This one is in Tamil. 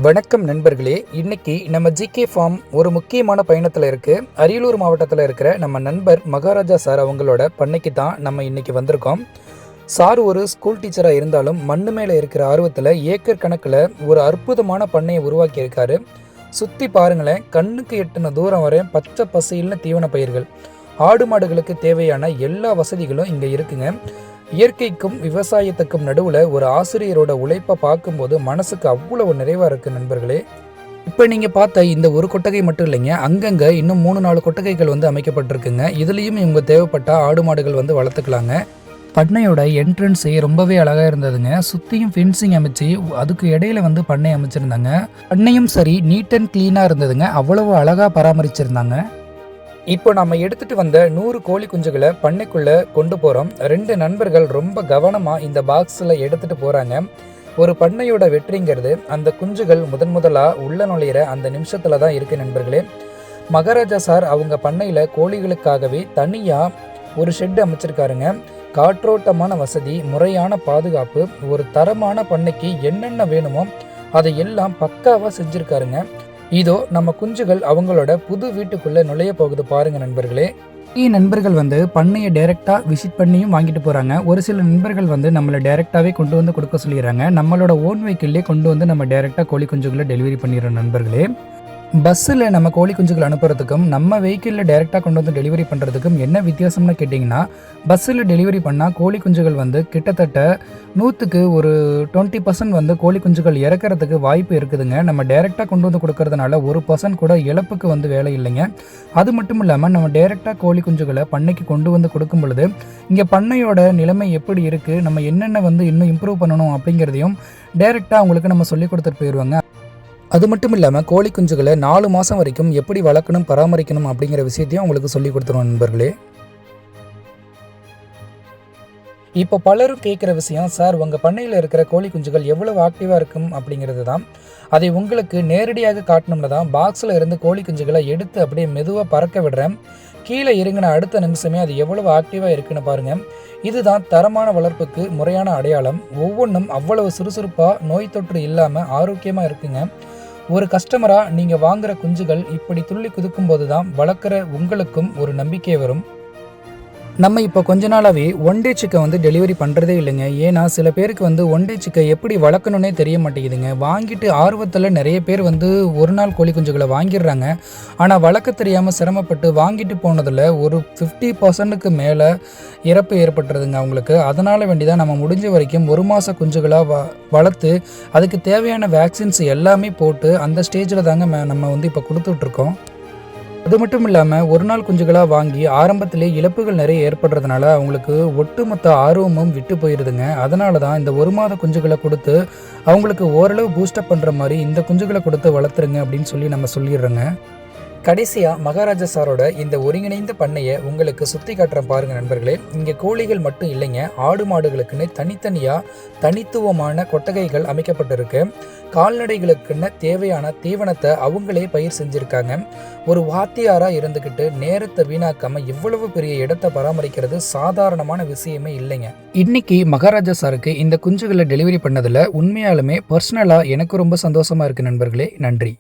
வணக்கம் நண்பர்களே. இன்னைக்கு நம்ம ஜிகே ஃபார்ம் ஒரு முக்கியமான பயணத்தில் இருக்கு. அரியலூர் மாவட்டத்தில் இருக்கிற நம்ம நண்பர் மகாராஜா சார் அவங்களோட பண்ணைக்கு தான் நம்ம இன்னைக்கு வந்திருக்கோம். சார் ஒரு ஸ்கூல் டீச்சராக இருந்தாலும் மண்ணு மேலே இருக்கிற ஆர்வத்தில் ஏக்கர் கணக்கில் ஒரு அற்புதமான பண்ணையை உருவாக்கி இருக்காரு. சுற்றி பாருங்களேன், கண்ணுக்கு எட்டின தூரம் வரை பச்சை பசையில்னு தீவன பயிர்கள், ஆடு மாடுகளுக்கு தேவையான எல்லா வசதிகளும் இங்கே இருக்குங்க. இயற்கைக்கும் விவசாயத்துக்கும் நடுவில் ஒரு ஆசிரியரோட உழைப்பை பார்க்கும்போது மனசுக்கு அவ்வளவு நிறைவாக இருக்குது நண்பர்களே. இப்போ நீங்கள் பார்த்த இந்த ஒரு கொட்டகை மட்டும் இல்லைங்க, அங்கங்கே இன்னும் 3-4 கொட்டகைகள் அமைக்கப்பட்டிருக்குங்க. இதுலேயும் இவங்க தேவைப்பட்ட ஆடு மாடுகள் வளர்த்துக்கலாங்க. பண்ணையோட என்ட்ரன்ஸே ரொம்பவே அழகாக இருந்ததுங்க. சுற்றியும் ஃபென்சிங் அமைச்சு அதுக்கு இடையில பண்ணை அமைச்சிருந்தாங்க. பண்ணையும் சரி நீட் அண்ட் க்ளீனாக இருந்ததுங்க. அவ்வளவு அழகாக பராமரிச்சிருந்தாங்க. இப்போ நம்ம எடுத்துகிட்டு வந்த 100 கோழி குஞ்சுகளை பண்ணைக்குள்ளே கொண்டு போகிறோம். 2 நண்பர்கள் ரொம்ப கவனமாக இந்த பாக்ஸில் எடுத்துகிட்டு போகிறாங்க. ஒரு பண்ணையோட வெற்றிங்கிறது அந்த குஞ்சுகள் முதலாக உள்ள நுழையிற அந்த நிமிஷத்தில் தான் இருக்குது நண்பர்களே. மகாராஜா சார் அவங்க பண்ணையில் கோழிகளுக்காகவே தனியாக ஒரு ஷெட் அமைச்சிருக்காருங்க. காற்றோட்டமான வசதி, முறையான பாதுகாப்பு, ஒரு தரமான பண்ணைக்கு என்னென்ன வேணுமோ அதை எல்லாம் பக்காவாக செஞ்சுருக்காருங்க. இதோ நம்ம குஞ்சுகள் அவங்களோட புது வீட்டுக்குள்ளே நுழைய போகுது பாருங்க நண்பர்களே. நண்பர்கள் பண்ணையை டைரெக்டாக விசிட் பண்ணியும் வாங்கிட்டு போகிறாங்க. ஒரு சில நண்பர்கள் நம்மளை டைரெக்டாகவே கொண்டு வந்து கொடுக்க சொல்லிடுறாங்க. நம்மளோட ஓன் வெஹிக்கிள்லேயே கொண்டு வந்து நம்ம டைரெக்டாக கோழி குஞ்சுகளை டெலிவரி பண்ணிடுறோம் நண்பர்களே. பஸ்ஸில் நம்ம கோழி குஞ்சுகள் அனுப்புறதுக்கும் நம்ம வெஹிக்கிளில் டைரெக்டாக கொண்டு வந்து டெலிவரி பண்ணுறதுக்கும் என்ன வித்தியாசம்னு கேட்டிங்கன்னா, பஸ்ஸில் டெலிவரி பண்ணால் கோழி குஞ்சுகள் கிட்டத்தட்ட 100க்கு ஒரு 20% கோழி குஞ்சுகள் இறக்கிறதுக்கு வாய்ப்பு இருக்குதுங்க. நம்ம டைரெக்டாக கொண்டு வந்து கொடுக்கறதுனால 1% கூட இழப்புக்கு வேலை இல்லைங்க. அது மட்டும் இல்லாமல் நம்ம டைரெக்டாக கோழி குஞ்சுகளை பண்ணைக்கு கொண்டு வந்து கொடுக்கும் பொழுது இங்கே பண்ணையோட நிலைமை எப்படி இருக்குது, நம்ம என்னென்ன இன்னும் இம்ப்ரூவ் பண்ணணும் அப்படிங்கிறதையும் டைரெக்டாக அவங்களுக்கு நம்ம சொல்லி கொடுத்துட்டு போயிடுவாங்க. அது மட்டும் இல்லாமல் கோழி குஞ்சுகளை 4 மாதம் வரைக்கும் எப்படி வளர்க்கணும், பராமரிக்கணும் அப்படிங்கிற விஷயத்தையும் அவங்களுக்கு சொல்லி கொடுத்துருவோம் நண்பர்களே. இப்போ பலரும் கேட்குற விஷயம், சார் உங்கள் பண்ணையில் இருக்கிற கோழி குஞ்சுகள் எவ்வளவு ஆக்டிவாக இருக்கும் அப்படிங்கிறது தான். அதை உங்களுக்கு நேரடியாக காட்டணும்னு தான் பாக்ஸில் இருந்து கோழி குஞ்சுகளை எடுத்து அப்படியே மெதுவாக பறக்க விடுறேன். கீழே இறங்கின அடுத்த நிமிஷமே அது எவ்வளவு ஆக்டிவாக இருக்குன்னு பாருங்கள். இதுதான் தரமான வளர்ப்புக்கு முறையான அடையாளம். ஒவ்வொன்றும் அவ்வளவு சுறுசுறுப்பாக, நோய் தொற்று இல்லாமல் ஆரோக்கியமாக இருக்குங்க. ஒரு கஸ்டமராக நீங்கள் வாங்குகிற குஞ்சுகள் இப்படி துள்ளி குதிக்கும் போது தான் வளர்க்குற உங்களுக்கும் ஒரு நம்பிக்கை வரும். நம்ம இப்போ கொஞ்ச நாளாகவே ஒன் டே சிக்கை டெலிவரி பண்ணுறதே இல்லைங்க. ஏன்னா சில பேருக்கு ஒன் டே சிக்கை எப்படி வளர்க்கணுன்னே தெரிய மாட்டேங்குதுங்க. வாங்கிட்டு ஆர்வத்தில் நிறைய பேர் ஒரு நாள் கோழி குஞ்சுகளை வாங்கிடுறாங்க. ஆனால் வளர்க்க தெரியாமல் சிரமப்பட்டு வாங்கிட்டு போனதில் ஒரு 50%க்கு மேலே இறப்பு ஏற்பட்டுறதுங்க அவங்களுக்கு. அதனால் வேண்டிதான் நம்ம முடிஞ்ச வரைக்கும் 1 மாத குஞ்சுகளாக வளர்த்து அதுக்கு தேவையான வேக்சின்ஸ் எல்லாமே போட்டு அந்த ஸ்டேஜில் தாங்க நம்ம இப்போ கொடுத்துட்ருக்கோம். அது மட்டும் இல்லாமல் ஒரு நாள் குஞ்சுகளாக வாங்கி ஆரம்பத்திலே இழப்புகள் நிறைய ஏற்படுறதுனால அவங்களுக்கு ஒட்டுமொத்த ஆர்வமும் விட்டு போயிடுதுங்க. அதனால தான் இந்த 1 மாத குஞ்சுகளை கொடுத்து அவங்களுக்கு ஓரளவு பூஸ்டப் பண்ணுற மாதிரி இந்த குஞ்சுகளை கொடுத்து வளர்த்துருங்க அப்படின்னு சொல்லி நம்ம சொல்லிடுறோங்க. கடைசியாக மகாராஜா சாரோட இந்த ஒருங்கிணைந்த பண்ணையை உங்களுக்கு சுற்றி காட்டுறேன் பாருங்கள் நண்பர்களே. இங்கே கோழிகள் மட்டும் இல்லைங்க, ஆடு மாடுகளுக்குன்னு தனித்தனியாக தனித்துவமான கொட்டகைகள் அமைக்கப்பட்டிருக்கு. கால்நடைகளுக்குன்னு தேவையான தீவனத்தை அவங்களே பயிர் செஞ்சுருக்காங்க. ஒரு வாத்தியாராக இருந்துக்கிட்டு நேரத்தை வீணாக்காமல் இவ்வளவு பெரிய இடத்தை பராமரிக்கிறது சாதாரணமான விஷயமே இல்லைங்க. இன்னைக்கு மகாராஜா சாருக்கு இந்த குஞ்சுகளை டெலிவரி பண்ணதில் உண்மையாலுமே பர்சனலாக எனக்கு ரொம்ப சந்தோஷமாக இருக்குது நண்பர்களே. நன்றி.